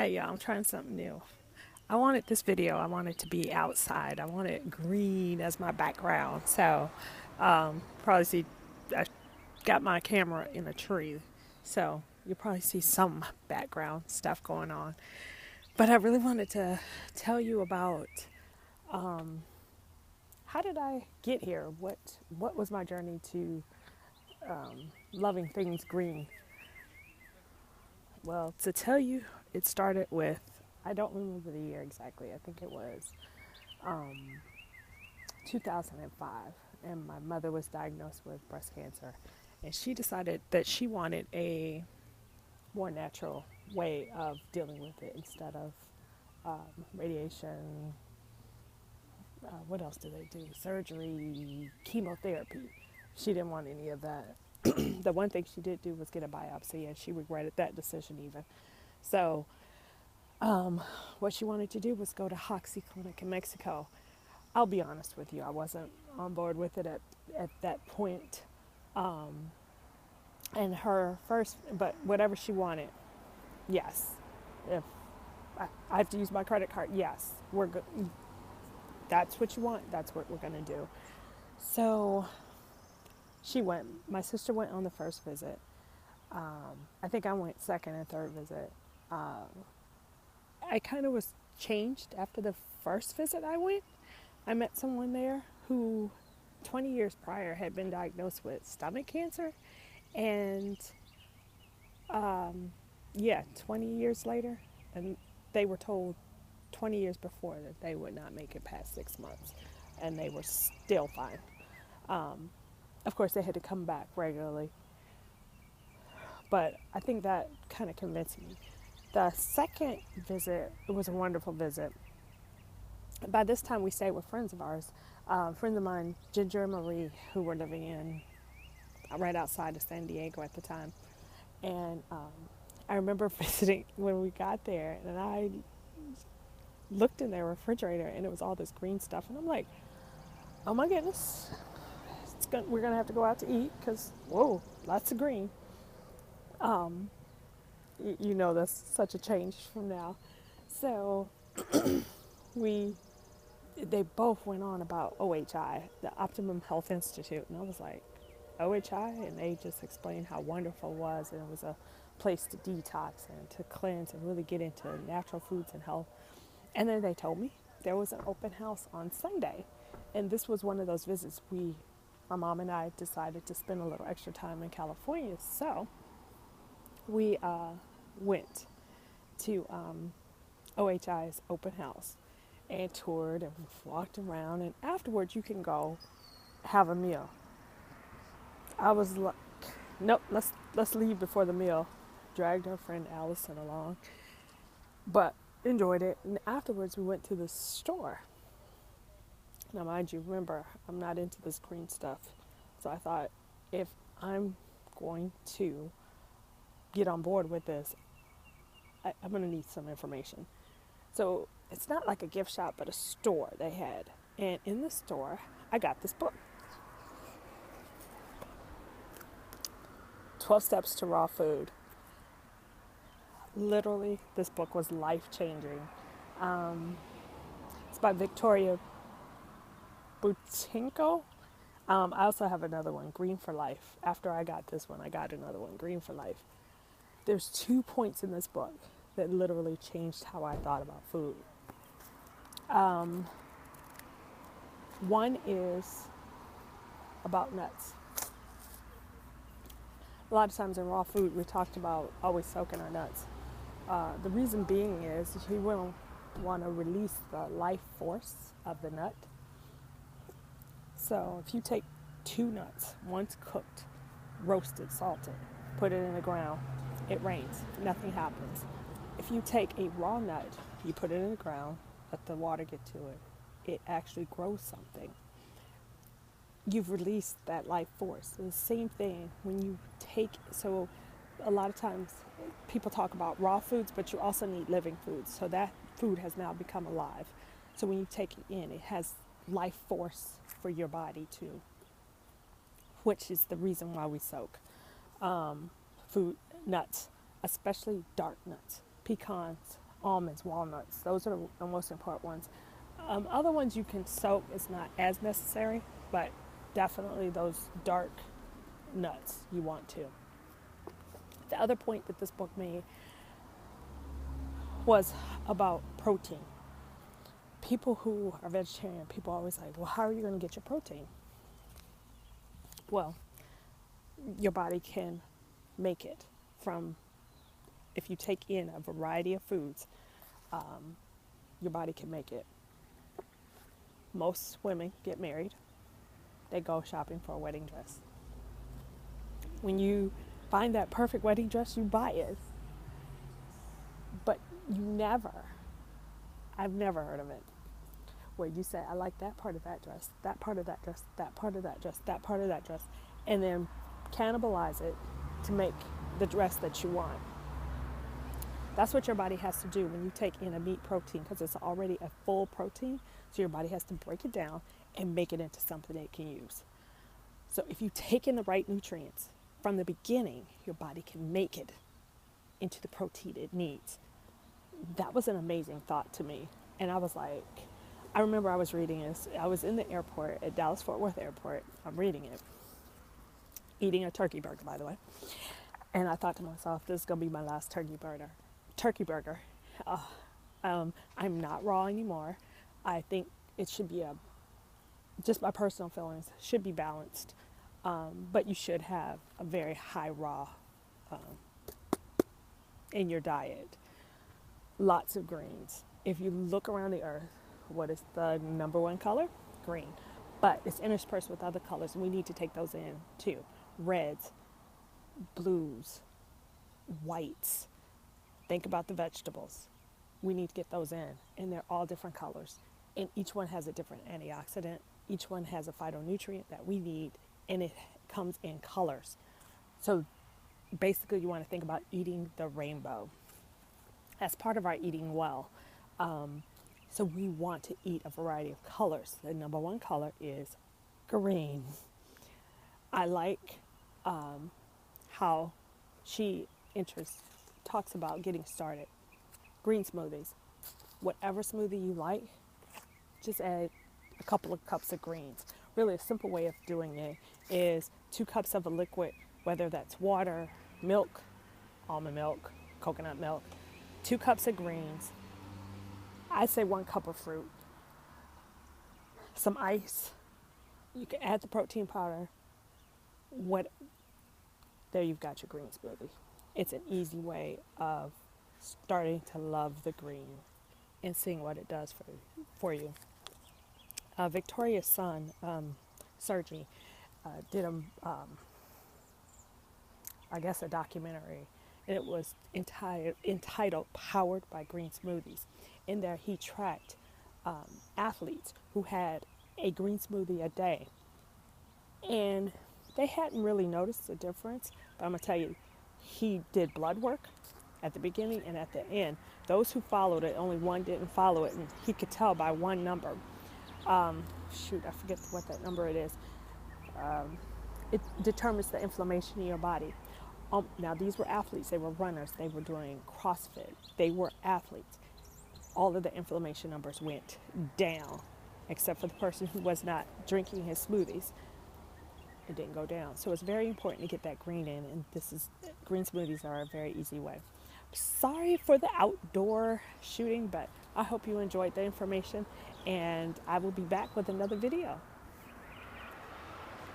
Hey y'all, I'm trying something new. I wanted this video, I want it to be outside. I want it green as my background. So, probably see, I got my camera in a tree. So, you'll probably see some background stuff going on. But I really wanted to tell you about how did I get here? What was my journey to loving things green? Well, to tell you, it started with, I don't remember the year exactly. I think it was 2005, and my mother was diagnosed with breast cancer, and she decided that she wanted a more natural way of dealing with it instead of radiation. What else do they do? Surgery, chemotherapy. She didn't want any of that. The one thing she did do was get a biopsy, and she regretted that decision even. So, what she wanted to do was go to Hoxie Clinic in Mexico. I'll be honest with you, I wasn't on board with it at that point. And her first, but whatever she wanted, yes. If I have to use my credit card, yes, we're good. That's what you want. That's what we're gonna do. So she went. My sister went on the first visit. I think I went second and third visit. I kind of was changed after the first visit I went. I met someone there who 20 years prior had been diagnosed with stomach cancer. And yeah, 20 years later, and they were told 20 years before that they would not make it past 6 months, and they were still fine. Of course, they had to come back regularly, but I think that kind of convinced me. The second visit, it was a wonderful visit. By this time, we stayed with friends of ours, friends of mine, Ginger and Marie, who were living in right outside of San Diego at the time. And I remember visiting when we got there, and I looked in their refrigerator, and it was all this green stuff. And I'm like, oh my goodness, we're going to have to go out to eat because, whoa, lots of green. You know, that's such a change from now. So we they both went on about OHI, the Optimum Health Institute, and I was like, OHI? And they just explained how wonderful it was, and it was a place to detox and to cleanse and really get into natural foods and health. And then they told me there was an open house on Sunday, and this was one of those visits my mom and I decided to spend a little extra time in California, so we went to OHI's open house and toured and walked around, and afterwards you can go have a meal. I was like, nope, let's leave before the meal. Dragged our friend Allison along, but enjoyed it. And afterwards we went to the store. Now mind you, remember, I'm not into this green stuff. So I thought, if I'm going to get on board with this, I'm going to need some information. So it's not like a gift shop, but a store they had. And in the store, I got this book, 12 Steps to Raw Food. Literally, this book was life-changing. It's by Victoria Butinko. I also have another one, Green for Life. After I got this one, I got another one, Green for Life. There's 2 points in this book that literally changed how I thought about food. One is about nuts. A lot of times in raw food, we talked about always soaking our nuts. The reason being is you will want to release the life force of the nut. So if you take 2 nuts, one's cooked, roasted, salted, put it in the ground, it rains, nothing happens. If you take a raw nut, you put it in the ground, let the water get to it, it actually grows something. You've released that life force. And the same thing when you so a lot of times people talk about raw foods, but you also need living foods. So that food has now become alive. So when you take it in, it has life force for your body too, which is the reason why we soak food, nuts, especially dark nuts, pecans, almonds, walnuts. Those are the most important ones. Other ones you can soak, it's not as necessary, but definitely those dark nuts you want to. The other point that this book made was about protein. People who are vegetarian, people are always like, well, how are you going to get your protein? Well, your body can make it from, if you take in a variety of foods, your body can make it. Most women get married, they go shopping for a wedding dress. When you find that perfect wedding dress, you buy it. But I've never heard of it, where you say, I like that part of that dress, that part of that dress, that part of that dress, that part of that dress, and then cannibalize it to make the dress that you want. That's what your body has to do when you take in a meat protein, because it's already a full protein, so your body has to break it down and make it into something it can use. So if you take in the right nutrients from the beginning, your body can make it into the protein it needs. That was an amazing thought to me. And I was like, I remember I was reading this. I was in the airport at Dallas Fort Worth Airport. I'm reading it, eating a turkey burger, by the way. And I thought to myself, this is going to be my last turkey burger. I'm not raw anymore. I think it should be just my personal feelings, should be balanced. But you should have a very high raw in your diet. Lots of greens. If you look around the earth, what is the number one color? Green. But it's interspersed with other colors, and we need to take those in too. Reds, blues, whites. Think about the vegetables. We need to get those in, and they're all different colors. And each one has a different antioxidant. Each one has a phytonutrient that we need, and it comes in colors. So basically you want to think about eating the rainbow as part of our eating well. So we want to eat a variety of colors. The number one color is green. I like how she talks about getting started. Green smoothies. Whatever smoothie you like, just add a couple of cups of greens. Really a simple way of doing it is 2 cups of a liquid, whether that's water, milk, almond milk, coconut milk, 2 cups of greens. I say 1 cup of fruit, some ice. You can add the protein powder. There you've got your green smoothie. It's an easy way of starting to love the green and seeing what it does for you. Victoria's son, Sergi, did a documentary, and it was entitled Powered by Green Smoothies. In there he tracked athletes who had a green smoothie a day, and they hadn't really noticed the difference. But I'm going to tell you, he did blood work at the beginning and at the end. Those who followed it, only one didn't follow it, and he could tell by one number. I forget what that number it is. It determines the inflammation in your body. Now, these were athletes. They were runners. They were doing CrossFit. They were athletes. All of the inflammation numbers went down, except for the person who was not drinking his smoothies. It didn't go down. So it's very important to get that green in, and green smoothies are a very easy way. Sorry for the outdoor shooting, but I hope you enjoyed the information, and I will be back with another video.